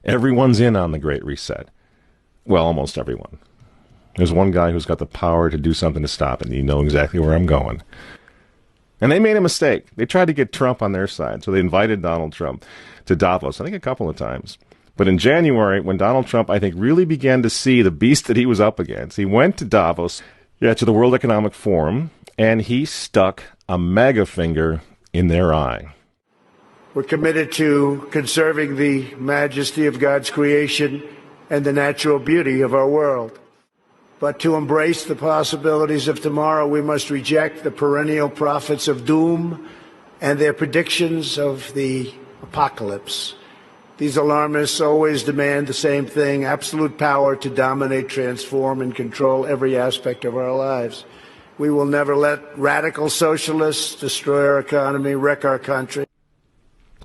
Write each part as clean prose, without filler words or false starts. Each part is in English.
Everyone's in on the Great Reset. Well, almost everyone. There's one guy who's got the power to do something to stop it, and you know exactly where I'm going. And they made a mistake. They tried to get Trump on their side, so they invited Donald Trump to Davos, I think a couple of times. But in January, when Donald Trump, I think, really began to see the beast that he was up against, he went to Davos, to the World Economic Forum, and he stuck a mega finger in their eye. We're committed to conserving the majesty of God's creation and the natural beauty of our world. But to embrace the possibilities of tomorrow, we must reject the perennial prophets of doom and their predictions of the apocalypse. These alarmists always demand the same thing: absolute power to dominate, transform, and control every aspect of our lives. We will never let radical socialists destroy our economy, wreck our country.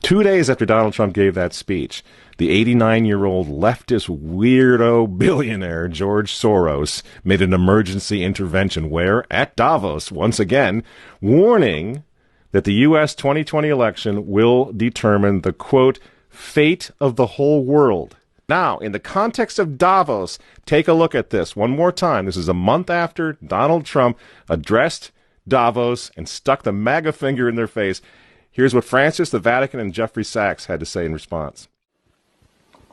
2 days after Donald Trump gave that speech, the 89-year-old leftist weirdo billionaire George Soros made an emergency intervention where, at Davos, once again, warning that the U.S. 2020 election will determine the, quote, fate of the whole world. Now, in the context of Davos, take a look at this one more time. This is a month after Donald Trump addressed Davos and stuck the MAGA finger in their face. Here's what Francis, the Vatican, and Jeffrey Sachs had to say in response.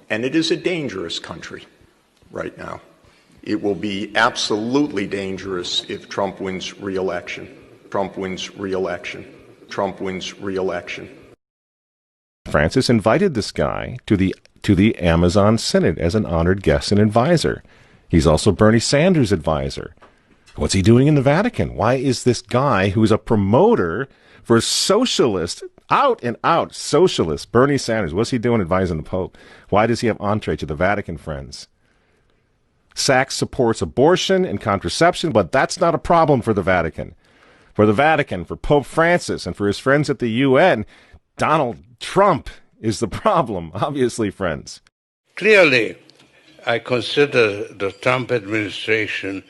And it is a dangerous country right now. It will be absolutely dangerous if Trump wins re-election. Trump wins re-election. Trump wins re-election. Francis invited this guy to the Amazon Synod as an honored guest and advisor. He's also Bernie Sanders' advisor. What's he doing in the Vatican? Why is this guy who's a promoter for socialist, out and out socialist, Bernie Sanders, what's he doing advising the Pope? Why does he have entree to the Vatican, friends? Sachs supports abortion and contraception, but that's not a problem for the Vatican. For the Vatican, for Pope Francis, and for his friends at the UN, Donald Trump is the problem, obviously, friends. Clearly, I consider the Trump administration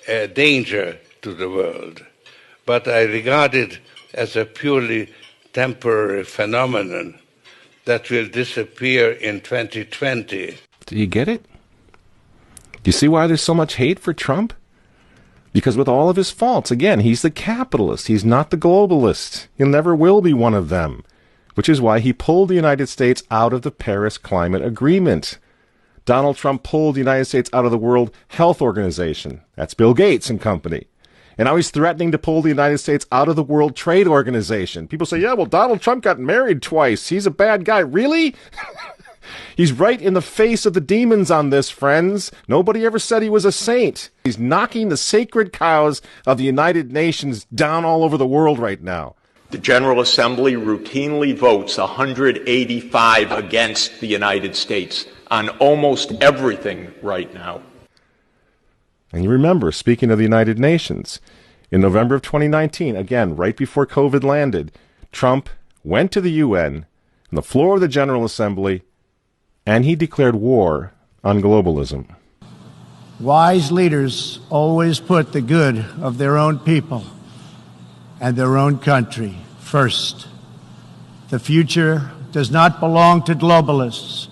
a danger to the world, but I regard it as a purely temporary phenomenon that will disappear in 2020. Do you get it? Do you see why there's so much hate for Trump? Because with all of his faults, again, he's the capitalist. He's not the globalist. He never will be one of them, which is why he pulled the United States out of the Paris Climate Agreement. Donald Trump pulled the United States out of the World Health Organization. That's Bill Gates and company. And now he's threatening to pull the United States out of the World Trade Organization. People say, yeah, well, Donald Trump got married twice. He's a bad guy. Really? He's right in the face of the demons on this, friends. Nobody ever said he was a saint. He's knocking the sacred cows of the United Nations down all over the world right now. The General Assembly routinely votes 185 against the United States on almost everything right now. And you remember, speaking of the United Nations, in November of 2019, again, right before COVID landed, Trump went to the UN on the floor of the General Assembly, and he declared war on globalism. Wise leaders always put the good of their own people and their own country first. The future does not belong to globalists.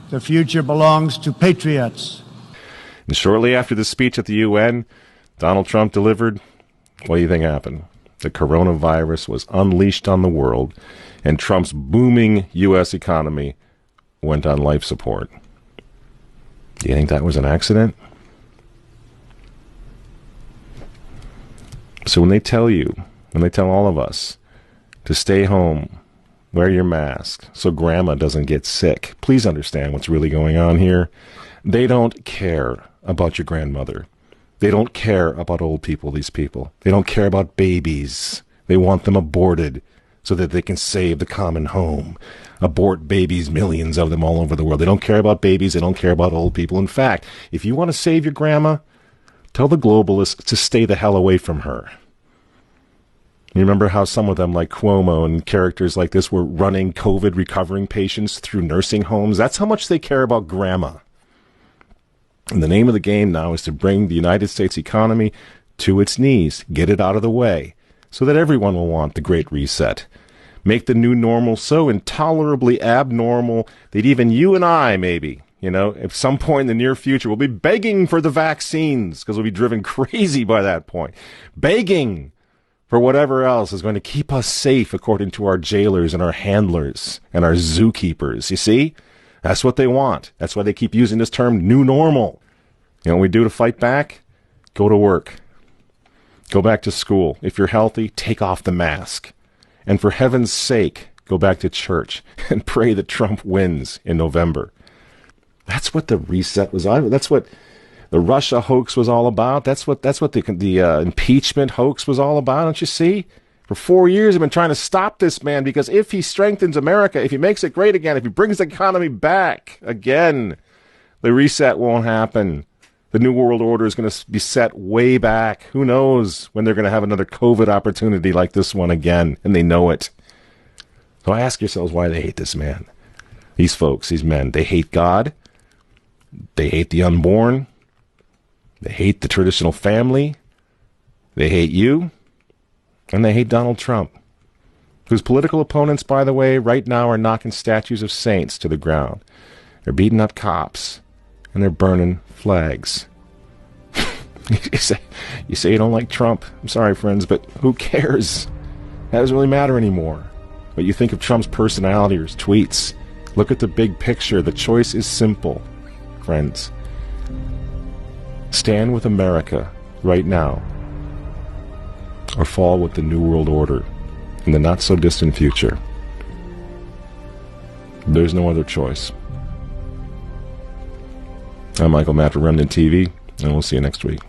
The future belongs to patriots. And shortly after the speech at the UN, Donald Trump delivered, what do you think happened? The coronavirus was unleashed on the world, and Trump's booming U.S. economy went on life support. Do you think that was an accident? So when they tell all of us to stay home, wear your mask so grandma doesn't get sick, please understand what's really going on here. They don't care about your grandmother. They don't care about old people, these people. They don't care about babies. They want them aborted so that they can save the common home. Abort babies, millions of them all over the world. They don't care about babies. They don't care about old people. In fact, if you want to save your grandma, tell the globalists to stay the hell away from her. You remember how some of them, like Cuomo and characters like this, were running COVID recovering patients through nursing homes? That's how much they care about grandma. And the name of the game now is to bring the United States economy to its knees, get it out of the way, so that everyone will want the Great Reset. Make the new normal so intolerably abnormal that even you and I, maybe, at some point in the near future, will be begging for the vaccines because we'll be driven crazy by that point. Begging for whatever else is going to keep us safe according to our jailers and our handlers and our zookeepers. You see? That's what they want. That's why they keep using this term, new normal. You know what we do to fight back? Go to work. Go back to school. If you're healthy, take off the mask. And for heaven's sake, go back to church and pray that Trump wins in November. That's what the reset was. That's what the Russia hoax was all about. That's what the impeachment hoax was all about. Don't you see? For 4 years, I've been trying to stop this man because if he strengthens America, if he makes it great again, if he brings the economy back again, the reset won't happen. The New World Order is going to be set way back. Who knows when they're going to have another COVID opportunity like this one again, and they know it. So ask yourselves why they hate this man. These folks, these men, they hate God. They hate the unborn. They hate the traditional family. They hate you. And they hate Donald Trump, whose political opponents, by the way, right now are knocking statues of saints to the ground. They're beating up cops, and they're burning flags. You say you don't like Trump. I'm sorry, friends, but who cares? That doesn't really matter anymore. But you think of Trump's personality or his tweets. Look at the big picture. The choice is simple, friends. Stand with America right now, or fall with the New World Order in the not-so-distant future. There's no other choice. I'm Michael Matt for Remnant TV, and we'll see you next week.